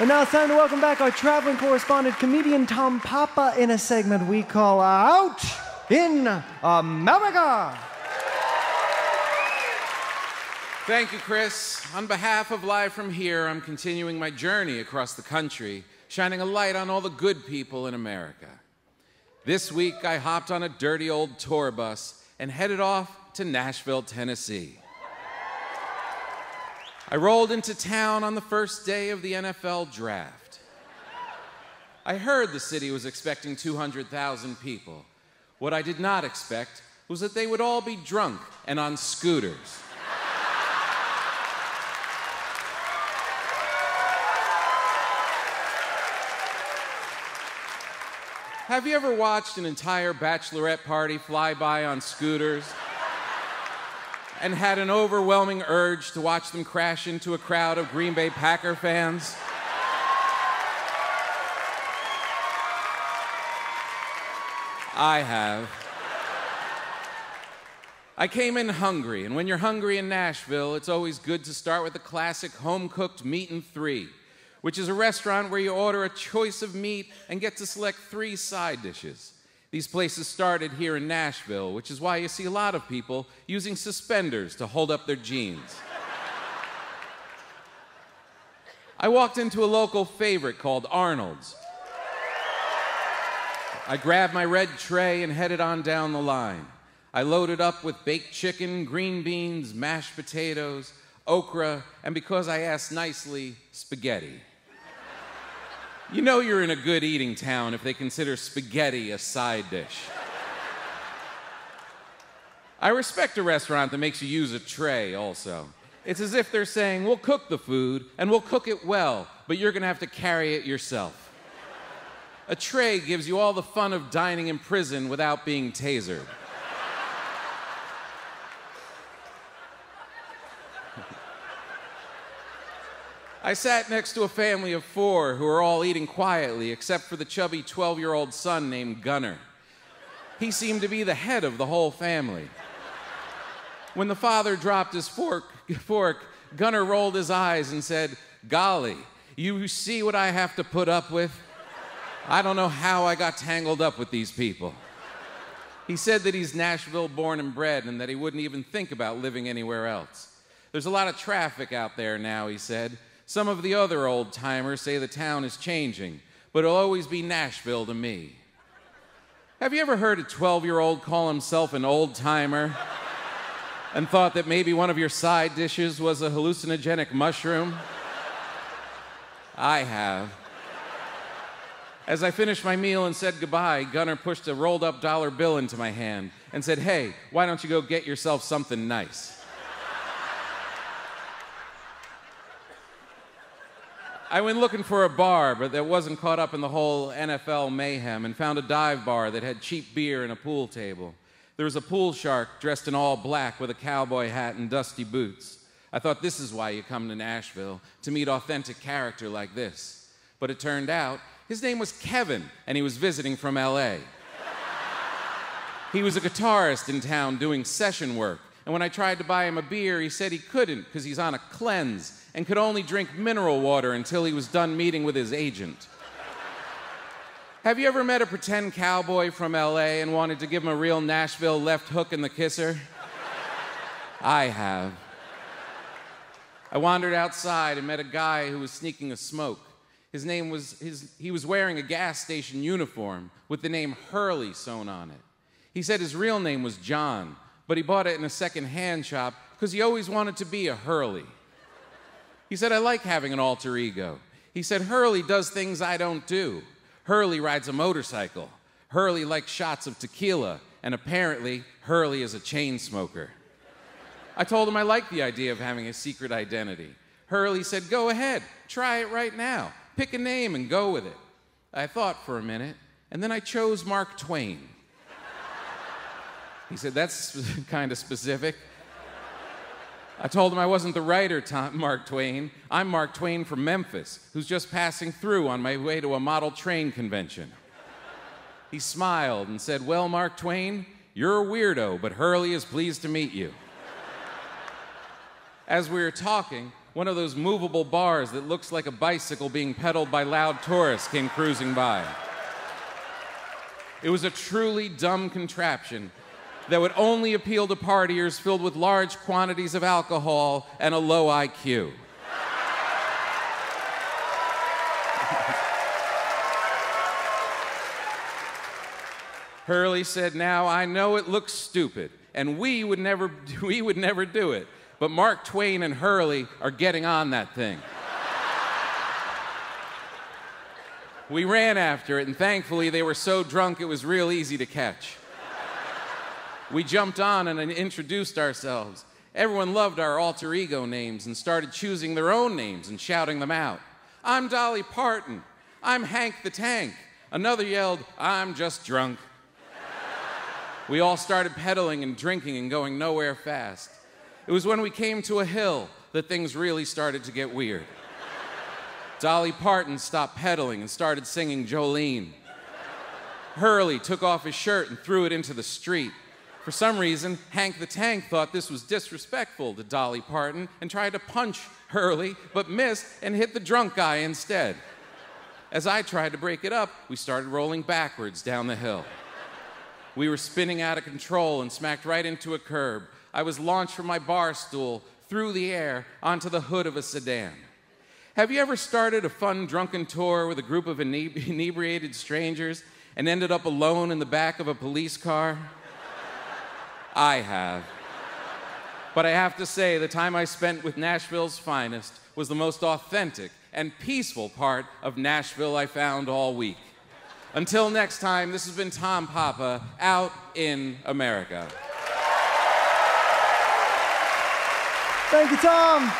And now it's time to welcome back our traveling correspondent, comedian Tom Papa, in a segment we call Out in America. Thank you, Chris. On behalf of Live From Here, I'm continuing my journey across the country, shining a light on all the good people in America. This week, I hopped on a dirty old tour bus and headed off to Nashville, Tennessee. I rolled into town on the first day of the NFL draft. I heard the city was expecting 200,000 people. What I did not expect was that they would all be drunk and on scooters. Have you ever watched an entire bachelorette party fly by on scooters and had an overwhelming urge to watch them crash into a crowd of Green Bay Packer fans? I have. I came in hungry, and when you're hungry in Nashville, it's always good to start with the classic home-cooked meat and three, which is a restaurant where you order a choice of meat and get to select 3 side dishes. These places started here in Nashville, which is why you see a lot of people using suspenders to hold up their jeans. I walked into a local favorite called Arnold's. I grabbed my red tray and headed on down the line. I loaded up with baked chicken, green beans, mashed potatoes, okra, and because I asked nicely, spaghetti. You know you're in a good eating town if they consider spaghetti a side dish. I respect a restaurant that makes you use a tray also. It's as if they're saying, we'll cook the food and we'll cook it well, but you're gonna have to carry it yourself. A tray gives you all the fun of dining in prison without being tasered. I sat next to a family of 4 who were all eating quietly, except for the chubby 12-year-old son named Gunner. He seemed to be the head of the whole family. When the father dropped his fork, Gunner rolled his eyes and said, "Golly, you see what I have to put up with? I don't know how I got tangled up with these people." He said that he's Nashville born and bred and that he wouldn't even think about living anywhere else. There's a lot of traffic out there now, he said. Some of the other old-timers say the town is changing, but it'll always be Nashville to me. Have you ever heard a 12-year-old call himself an old-timer and thought that maybe one of your side dishes was a hallucinogenic mushroom? I have. As I finished my meal and said goodbye, Gunner pushed a rolled-up dollar bill into my hand and said, "Hey, why don't you go get yourself something nice?" I went looking for a bar, but that wasn't caught up in the whole NFL mayhem, and found a dive bar that had cheap beer and a pool table. There was a pool shark dressed in all black with a cowboy hat and dusty boots. I thought, this is why you come to Nashville, to meet authentic character like this. But it turned out his name was Kevin, and he was visiting from LA. He was a guitarist in town doing session work, and when I tried to buy him a beer, he said he couldn't because he's on a cleanse and could only drink mineral water until he was done meeting with his agent. Have you ever met a pretend cowboy from LA and wanted to give him a real Nashville left hook in the kisser? I have. I wandered outside and met a guy who was sneaking a smoke. He was wearing a gas station uniform with the name Hurley sewn on it. He said his real name was John, but he bought it in a second-hand shop because he always wanted to be a Hurley. He said, "I like having an alter ego." He said, "Hurley does things I don't do. Hurley rides a motorcycle. Hurley likes shots of tequila. And apparently, Hurley is a chain smoker." I told him I liked the idea of having a secret identity. Hurley said, "Go ahead, try it right now. Pick a name and go with it." I thought for a minute, and then I chose Mark Twain. He said, "That's kind of specific." I told him I wasn't the writer, Mark Twain. I'm Mark Twain from Memphis, who's just passing through on my way to a model train convention. He smiled and said, "Well, Mark Twain, you're a weirdo, but Hurley is pleased to meet you." As we were talking, One of those movable bars that looks like a bicycle being pedaled by loud tourists came cruising by. It was a truly dumb contraption that would only appeal to partiers filled with large quantities of alcohol and a low IQ. Hurley said, "Now, I know it looks stupid, and we would never do it, but Mark Twain and Hurley are getting on that thing." We ran after it, and thankfully they were so drunk it was real easy to catch. We jumped on and introduced ourselves. Everyone loved our alter ego names and started choosing their own names and shouting them out. "I'm Dolly Parton. I'm Hank the Tank." Another yelled, "I'm just drunk." We all started pedaling and drinking and going nowhere fast. It was when we came to a hill that things really started to get weird. Dolly Parton stopped pedaling and started singing Jolene. Hurley took off his shirt and threw it into the street. For some reason, Hank the Tank thought this was disrespectful to Dolly Parton and tried to punch Hurley, but missed and hit the drunk guy instead. As I tried to break it up, we started rolling backwards down the hill. We were spinning out of control and smacked right into a curb. I was launched from my bar stool through the air onto the hood of a sedan. Have you ever started a fun drunken tour with a group of inebriated strangers and ended up alone in the back of a police car? I have. But I have to say, the time I spent with Nashville's finest was the most authentic and peaceful part of Nashville I found all week. Until next time, this has been Tom Papa, out in America. Thank you, Tom.